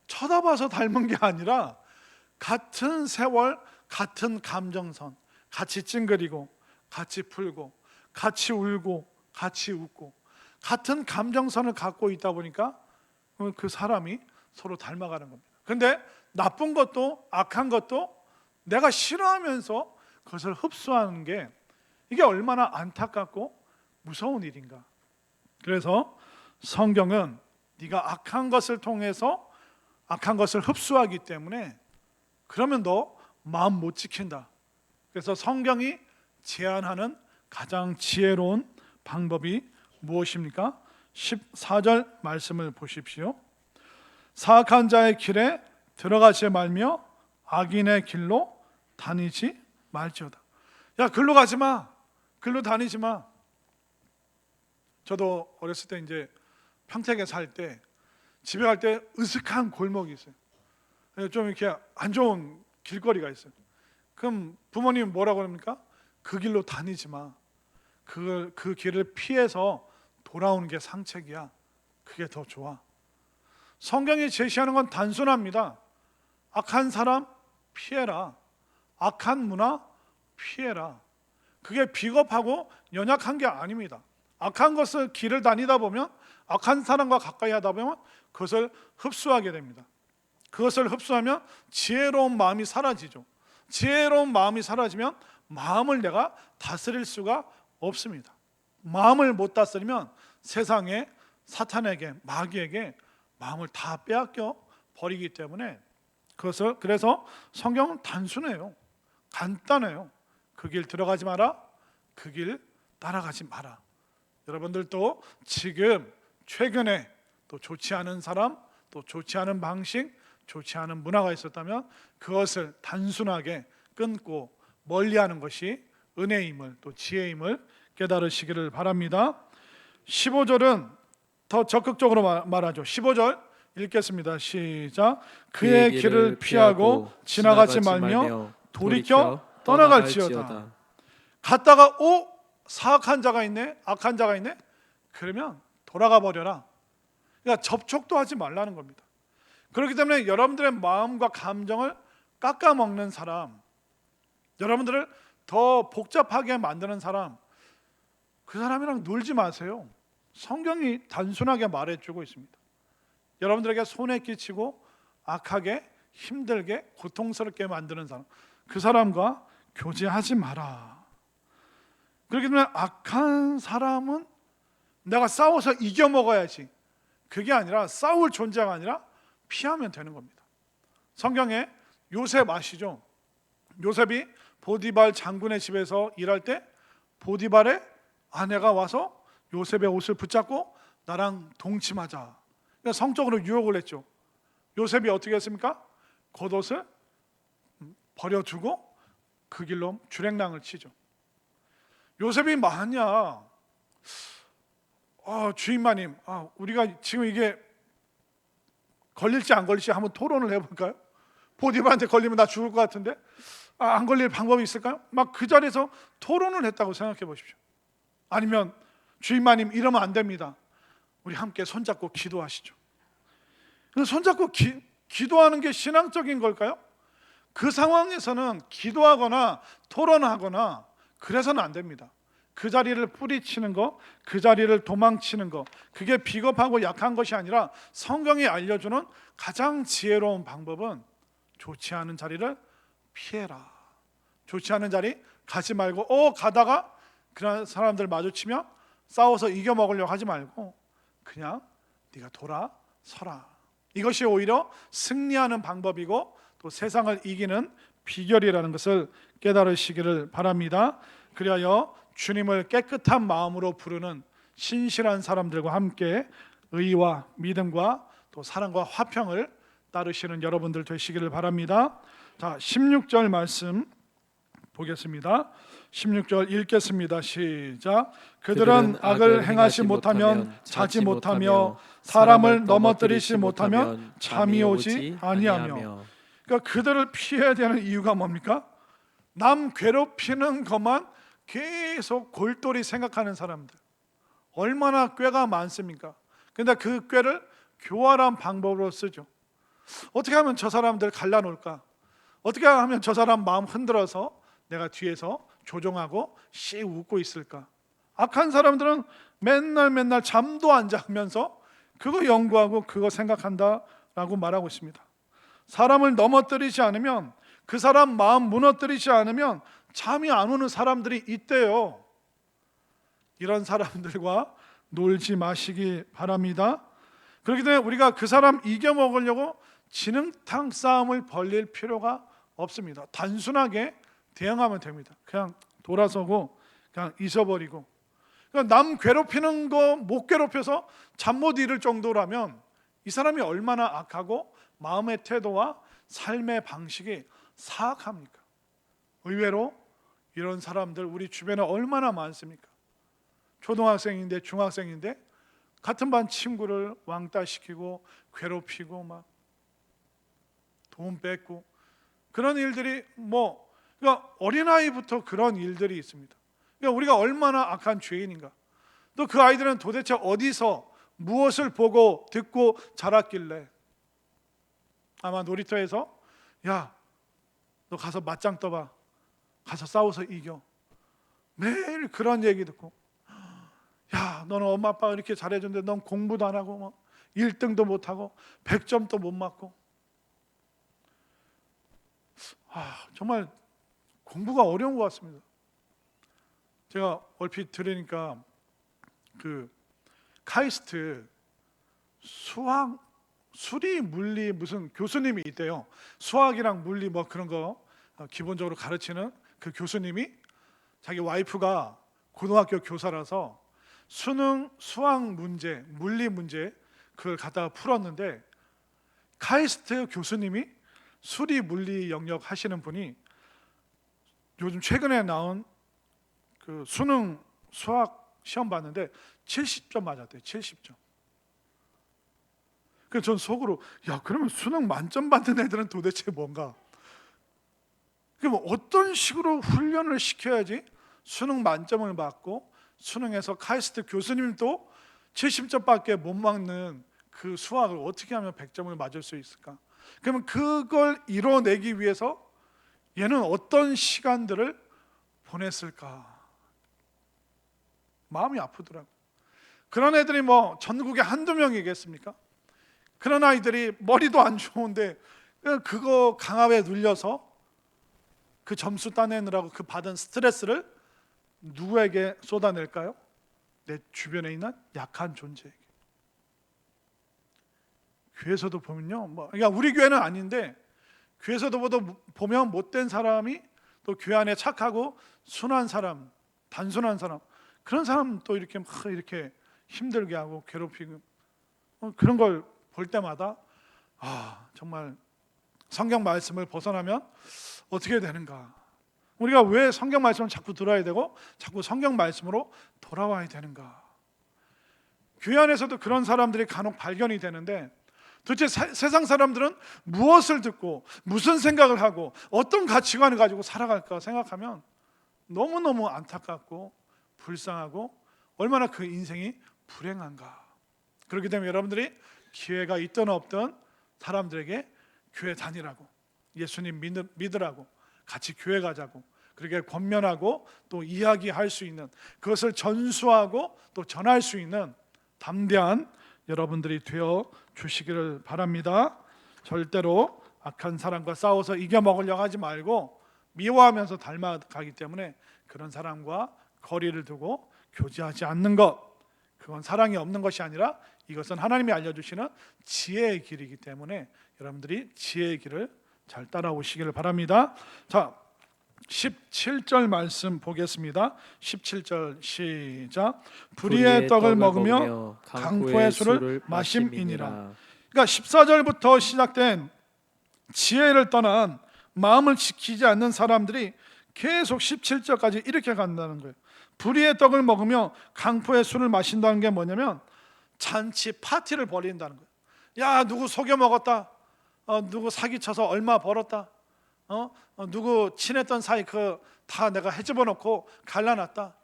쳐다봐서 닮은 게 아니라 같은 세월, 같은 감정선, 같이 찡그리고 같이 풀고 같이 울고 같이 웃고 같은 감정선을 갖고 있다 보니까 그 사람이 서로 닮아가는 겁니다. 근데 나쁜 것도 악한 것도 내가 싫어하면서 그것을 흡수하는 게 이게 얼마나 안타깝고 무서운 일인가. 그래서 성경은 네가 악한 것을 통해서 악한 것을 흡수하기 때문에 그러면 너 마음 못 지킨다. 그래서 성경이 제안하는 가장 지혜로운 방법이 무엇입니까? 14절 말씀을 보십시오. 사악한 자의 길에 들어가지 말며 악인의 길로 다니지 말지어다. 야, 글로 가지 마. 글로 다니지 마. 저도 어렸을 때 이제 평택에 살 때 집에 갈 때 으슥한 골목이 있어요. 좀 이렇게 안 좋은 길거리가 있어요. 그럼 부모님 뭐라고 합니까? 그 길로 다니지 마. 그 길을 피해서 돌아오는 게 상책이야. 그게 더 좋아. 성경이 제시하는 건 단순합니다. 악한 사람 피해라. 악한 문화 피해라. 그게 비겁하고 연약한 게 아닙니다. 악한 것을 길을 다니다 보면, 악한 사람과 가까이 하다 보면 그것을 흡수하게 됩니다. 그것을 흡수하면 지혜로운 마음이 사라지죠. 지혜로운 마음이 사라지면 마음을 내가 다스릴 수가 없습니다. 마음을 못 다스리면 세상에, 사탄에게, 마귀에게 마음을 다 빼앗겨 버리기 때문에 그래서 성경은 단순해요. 간단해요. 그 길 들어가지 마라. 그 길 따라가지 마라. 여러분들도 지금 최근에 또 좋지 않은 사람, 또 좋지 않은 방식, 좋지 않은 문화가 있었다면 그것을 단순하게 끊고 멀리하는 것이 은혜임을, 또 지혜임을 깨달으시기를 바랍니다. 15절은 더 적극적으로 말하죠. 15절 읽겠습니다. 시작. 그의 길을 피하고 지나가지 말며 돌이켜 떠나갈지어다. 갔다가 사악한 자가 있네, 악한 자가 있네, 그러면 돌아가 버려라. 그러니까 접촉도 하지 말라는 겁니다. 그렇기 때문에 여러분들의 마음과 감정을 깎아먹는 사람, 여러분들을 더 복잡하게 만드는 사람, 그 사람이랑 놀지 마세요. 성경이 단순하게 말해주고 있습니다. 여러분들에게 손해 끼치고 악하게, 힘들게, 고통스럽게 만드는 사람, 그 사람과 교제하지 마라. 그렇기 때문에 악한 사람은 내가 싸워서 이겨먹어야지, 그게 아니라 싸울 존재가 아니라 피하면 되는 겁니다. 성경에 요셉 아시죠? 요셉이 보디발 장군의 집에서 일할 때 보디발의 아내가 와서 요셉의 옷을 붙잡고 나랑 동침하자, 그러니까 성적으로 유혹을 했죠. 요셉이 어떻게 했습니까? 겉옷을 버려두고 그 길로 주랭랑을 치죠. 요셉이 만약 주인마님, 우리가 지금 이게 걸릴지 안 걸릴지 한번 토론을 해볼까요? 보디발한테 걸리면 나 죽을 것 같은데 안 걸릴 방법이 있을까요? 막 그 자리에서 토론을 했다고 생각해 보십시오. 아니면 주인마님, 이러면 안 됩니다. 우리 함께 손잡고 기도하시죠. 손잡고 기도하는 게 신앙적인 걸까요? 그 상황에서는 기도하거나 토론하거나 그래서는 안 됩니다. 그 자리를 뿌리치는 거, 그 자리를 도망치는 거, 그게 비겁하고 약한 것이 아니라 성경이 알려주는 가장 지혜로운 방법은 좋지 않은 자리를 피해라. 좋지 않은 자리 가지 말고, 가다가 그런 사람들 마주치면 싸워서 이겨먹으려고 하지 말고 그냥 네가 돌아서라. 이것이 오히려 승리하는 방법이고 또 세상을 이기는 비결이라는 것을 깨달으시기를 바랍니다. 그리하여 주님을 깨끗한 마음으로 부르는 신실한 사람들과 함께 의와 믿음과 또 사랑과 화평을 따르시는 여러분들 되시기를 바랍니다. 자, 16절 말씀 보겠습니다. 16절 읽겠습니다. 시작. 그들은 악을 행하지 못하면 자지 못하며 사람을 넘어뜨리지 못하면 잠이 오지 아니하며. 그러니까 그들을 피해야 되는 이유가 뭡니까? 남 괴롭히는 것만 계속 골똘히 생각하는 사람들. 얼마나 꾀가 많습니까? 근데 그 꾀를 교활한 방법으로 쓰죠. 어떻게 하면 저 사람들 갈라놓을까? 어떻게 하면 저 사람 마음 흔들어서 내가 뒤에서 조종하고 씩 웃고 있을까? 악한 사람들은 맨날 잠도 안 자면서 그거 연구하고 그거 생각한다라고 말하고 있습니다. 사람을 넘어뜨리지 않으면, 그 사람 마음 무너뜨리지 않으면 잠이 안 오는 사람들이 있대요. 이런 사람들과 놀지 마시기 바랍니다. 그렇기 때문에 우리가 그 사람 이겨먹으려고 진흙탕 싸움을 벌릴 필요가 없습니다. 단순하게 대응하면 됩니다. 그냥 돌아서고 그냥 잊어버리고. 그러니까 남 괴롭히는 거 못 괴롭혀서 잠 못 이룰 정도라면 이 사람이 얼마나 악하고 마음의 태도와 삶의 방식이 사악합니까? 의외로 이런 사람들 우리 주변에 얼마나 많습니까? 초등학생인데 중학생인데 같은 반 친구를 왕따시키고 괴롭히고 막 돈 뺏고 그런 일들이 그러니까 어린아이부터 그런 일들이 있습니다. 그러니까 우리가 얼마나 악한 죄인인가. 또 그 아이들은 도대체 어디서 무엇을 보고 듣고 자랐길래, 아마 놀이터에서 야, 너 가서 맞짱 떠봐. 가서 싸워서 이겨. 매일 그런 얘기 듣고, 야, 너는 엄마 아빠가 이렇게 잘해줬는데 넌 공부도 안 하고 1등도 못 하고 100점도 못 맞고. 정말 공부가 어려운 것 같습니다. 제가 얼핏 들으니까 그 카이스트 수학, 수리, 물리 무슨 교수님이 있대요. 수학이랑 물리 그런 거 기본적으로 가르치는 그 교수님이 자기 와이프가 고등학교 교사라서 수능, 수학 문제, 물리 문제 그걸 갖다가 풀었는데, 카이스트 교수님이 수리, 물리 영역 하시는 분이 요즘 최근에 나온 그 수능, 수학 시험 봤는데 70점 맞았대요. 70점. 그래서 전 속으로 그러면 수능 만점 받는 애들은 도대체 뭔가? 그럼 어떤 식으로 훈련을 시켜야지 수능 만점을 받고 수능에서 카이스트 교수님도 70점밖에 못 막는 그 수학을 어떻게 하면 100점을 맞을 수 있을까? 그러면 그걸 이뤄내기 위해서 얘는 어떤 시간들을 보냈을까? 마음이 아프더라고요. 그런 애들이 전국에 한두 명이겠습니까? 그런 아이들이 머리도 안 좋은데 그거 강압에 눌려서 그 점수 따내느라고 그 받은 스트레스를 누구에게 쏟아낼까요? 내 주변에 있는 약한 존재에게. 교회에서도 보면요, 그러니까 우리 교회는 아닌데 교회에서도 보면 못된 사람이 또 교회 안에 착하고 순한 사람, 단순한 사람, 그런 사람 또 이렇게 힘들게 하고 괴롭히고 그런 걸 볼 때마다 정말 성경 말씀을 벗어나면 어떻게 되는가? 우리가 왜 성경 말씀을 자꾸 들어야 되고 자꾸 성경 말씀으로 돌아와야 되는가? 교회 안에서도 그런 사람들이 간혹 발견이 되는데, 도대체 세상 사람들은 무엇을 듣고 무슨 생각을 하고 어떤 가치관을 가지고 살아갈까 생각하면 너무너무 안타깝고 불쌍하고 얼마나 그 인생이 불행한가. 그렇기 때문에 여러분들이 기회가 있든 없든 사람들에게 교회 다니라고, 예수님 믿으라고, 같이 교회 가자고 그렇게 권면하고 또 이야기할 수 있는, 그것을 전수하고 또 전할 수 있는 담대한 여러분들이 되어 주시기를 바랍니다. 절대로 악한 사람과 싸워서 이겨먹으려고 하지 말고 미워하면서 닮아가기 때문에 그런 사람과 거리를 두고 교제하지 않는 것, 그건 사랑이 없는 것이 아니라 이것은 하나님이 알려주시는 지혜의 길이기 때문에 여러분들이 지혜의 길을 잘 따라오시기를 바랍니다. 자, 17절 말씀 보겠습니다. 17절 시작. 불의의 떡을 먹으며 강포의 술을 마심이니라. 그러니까 14절부터 시작된 지혜를 떠난 마음을 지키지 않는 사람들이 계속 17절까지 이렇게 간다는 거예요. 불의의 떡을 먹으며 강포의 술을 마신다는 게 뭐냐면 잔치 파티를 벌인다는 거예요. 야, 누구 속여 먹었다. 누구 사기쳐서 얼마 벌었다. 누구 친했던 사이 그 다 내가 헤집어 놓고 갈라놨다.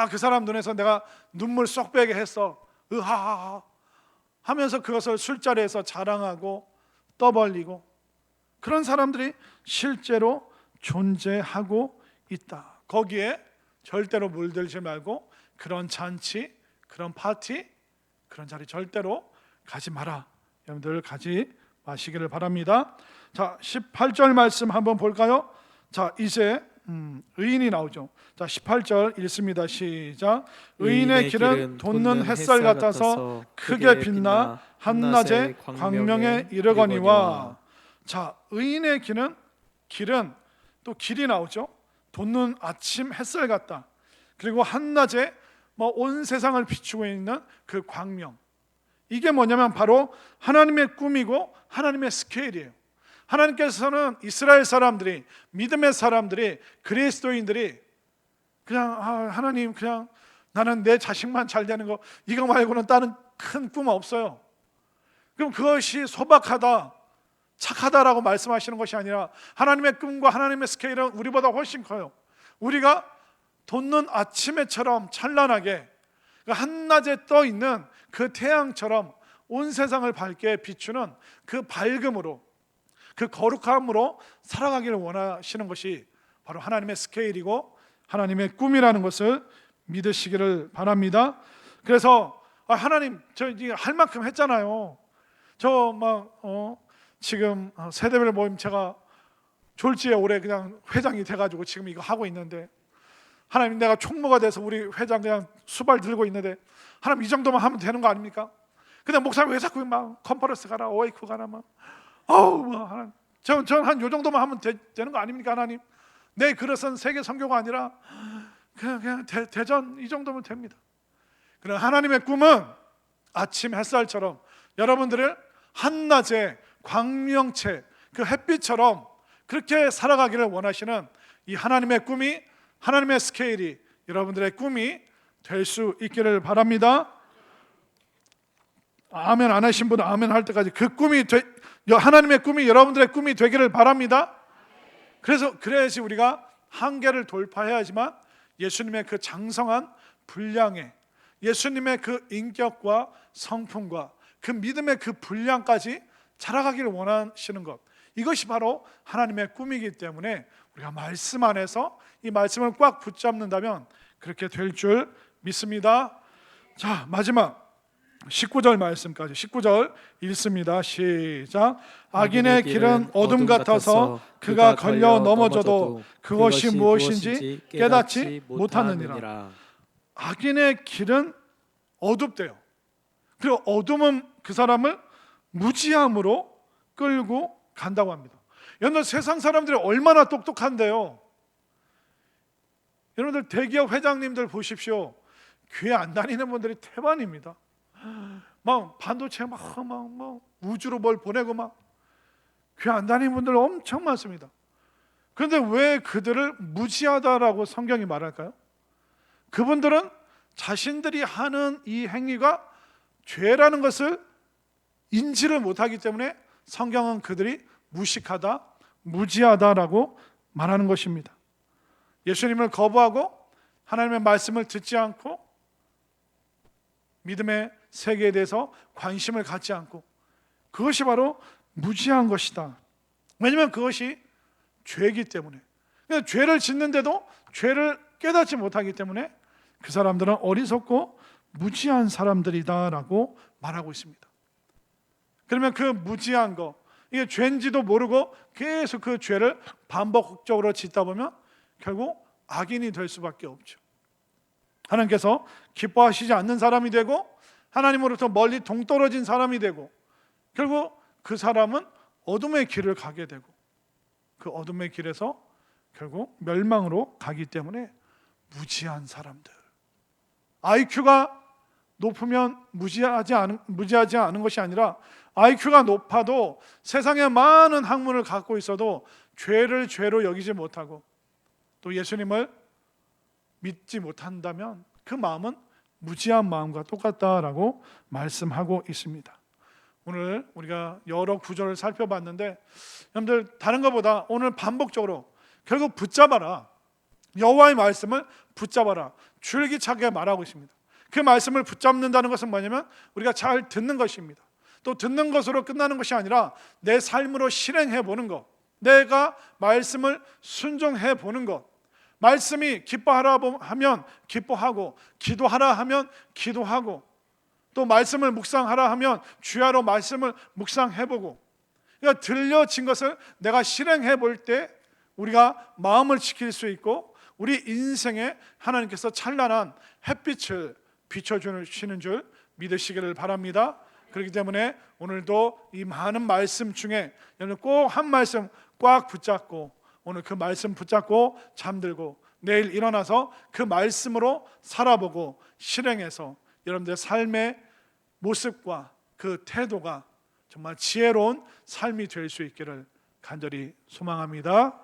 그 사람 눈에서 내가 눈물 쏙 빼게 했어. 으하하하 하면서 그것을 술자리에서 자랑하고 떠벌리고, 그런 사람들이 실제로 존재하고 있다. 거기에 절대로 물들지 말고 그런 잔치, 그런 파티, 그런 자리 절대로 가지 마라. 여러분들 가지 마시기를 바랍니다. 자, 18절 말씀 한번 볼까요? 자, 이제 의인이 나오죠. 자, 18절 읽습니다. 시작. 의인의 길은 돋는 햇살 같아서 크게 빛나 한낮의 광명에 이르거니와. 자, 의인의 길은 또 길이 나오죠. 돋는 아침 햇살 같다. 그리고 한낮에 온 세상을 비추고 있는 그 광명. 이게 뭐냐면 바로 하나님의 꿈이고 하나님의 스케일이에요. 하나님께서는 이스라엘 사람들이, 믿음의 사람들이, 그리스도인들이 그냥 하나님, 그냥 나는 내 자식만 잘 되는 거 이거 말고는 다른 큰 꿈 없어요. 그럼 그것이 소박하다, 착하다라고 말씀하시는 것이 아니라 하나님의 꿈과 하나님의 스케일은 우리보다 훨씬 커요. 우리가 돋는 아침에처럼 찬란하게 한낮에 떠 있는 그 태양처럼 온 세상을 밝게 비추는 그 밝음으로, 그 거룩함으로 살아가기를 원하시는 것이 바로 하나님의 스케일이고 하나님의 꿈이라는 것을 믿으시기를 바랍니다. 그래서 하나님, 저 이제 할 만큼 했잖아요. 지금 세대별 모임 제가 졸지에 올해 그냥 회장이 돼가지고 지금 이거 하고 있는데, 하나님, 내가 총무가 돼서 우리 회장 그냥 수발 들고 있는데 하나님 이 정도만 하면 되는 거 아닙니까? 근데 목사님 왜 자꾸 막 컨퍼런스 가라, 오이쿠 가라, 하나님, 전한 요 정도만 하면 되는 거 아닙니까? 하나님, 내 그릇은 세계 선교가 아니라 그냥 대전 이 정도면 됩니다. 그럼 하나님의 꿈은 아침 햇살처럼 여러분들을 한낮의 광명체, 그 햇빛처럼 그렇게 살아가기를 원하시는 이 하나님의 꿈이, 하나님의 스케일이 여러분들의 꿈이 될 수 있기를 바랍니다. 아멘 안 하신 분은 아멘 할 때까지 그 꿈이 하나님의 꿈이 여러분들의 꿈이 되기를 바랍니다. 그래야지 우리가 한계를 돌파해야지만 예수님의 그 장성한 분량에, 예수님의 그 인격과 성품과 그 믿음의 그 분량까지 자라가기를 원하시는 것, 이것이 바로 하나님의 꿈이기 때문에 우리가 말씀 안에서 이 말씀을 꽉 붙잡는다면 그렇게 될 줄 믿습니다. 자, 마지막 19절 말씀까지, 19절 읽습니다. 시작. 악인의 길은 어둠 같아서 그가 걸려 넘어져도 그것이 무엇인지 깨닫지 못하느니라. 악인의 길은 어둡대요. 그리고 어둠은 그 사람을 무지함으로 끌고 간다고 합니다. 여러분들, 세상 사람들이 얼마나 똑똑한데요. 여러분들, 대기업 회장님들 보십시오. 교회 안 다니는 분들이 태반입니다. 막 반도체 막 우주로 뭘 보내고 막 교회 안 다니는 분들 엄청 많습니다. 그런데 왜 그들을 무지하다라고 성경이 말할까요? 그분들은 자신들이 하는 이 행위가 죄라는 것을 인지를 못하기 때문에 성경은 그들이 무식하다, 무지하다라고 말하는 것입니다. 예수님을 거부하고 하나님의 말씀을 듣지 않고 믿음의 세계에 대해서 관심을 갖지 않고, 그것이 바로 무지한 것이다. 왜냐하면 그것이 죄이기 때문에. 죄를 짓는데도 죄를 깨닫지 못하기 때문에 그 사람들은 어리석고 무지한 사람들이다라고 말하고 있습니다. 그러면 그 무지한 거, 이게 죄인지도 모르고 계속 그 죄를 반복적으로 짓다 보면 결국 악인이 될 수밖에 없죠. 하나님께서 기뻐하시지 않는 사람이 되고 하나님으로부터 멀리 동떨어진 사람이 되고 결국 그 사람은 어둠의 길을 가게 되고 그 어둠의 길에서 결국 멸망으로 가기 때문에 무지한 사람들, IQ가 높으면 무지하지 않은 것이 아니라 IQ가 높아도 세상에 많은 학문을 갖고 있어도 죄를 죄로 여기지 못하고 또 예수님을 믿지 못한다면 그 마음은 무지한 마음과 똑같다라고 말씀하고 있습니다. 오늘 우리가 여러 구절을 살펴봤는데 여러분들 다른 것보다 오늘 반복적으로 결국 붙잡아라, 여호와의 말씀을 붙잡아라 줄기차게 말하고 있습니다. 그 말씀을 붙잡는다는 것은 뭐냐면 우리가 잘 듣는 것입니다. 또 듣는 것으로 끝나는 것이 아니라 내 삶으로 실행해 보는 것, 내가 말씀을 순종해 보는 것, 말씀이 기뻐하라 하면 기뻐하고 기도하라 하면 기도하고 또 말씀을 묵상하라 하면 주야로 말씀을 묵상해보고 그러니까 들려진 것을 내가 실행해 볼 때 우리가 마음을 지킬 수 있고 우리 인생에 하나님께서 찬란한 햇빛을 비춰주시는 줄 믿으시기를 바랍니다. 그렇기 때문에 오늘도 이 많은 말씀 중에 여러분 꼭 한 말씀 꽉 붙잡고 오늘 그 말씀 붙잡고 잠들고 내일 일어나서 그 말씀으로 살아보고 실행해서 여러분들의 삶의 모습과 그 태도가 정말 지혜로운 삶이 될 수 있기를 간절히 소망합니다.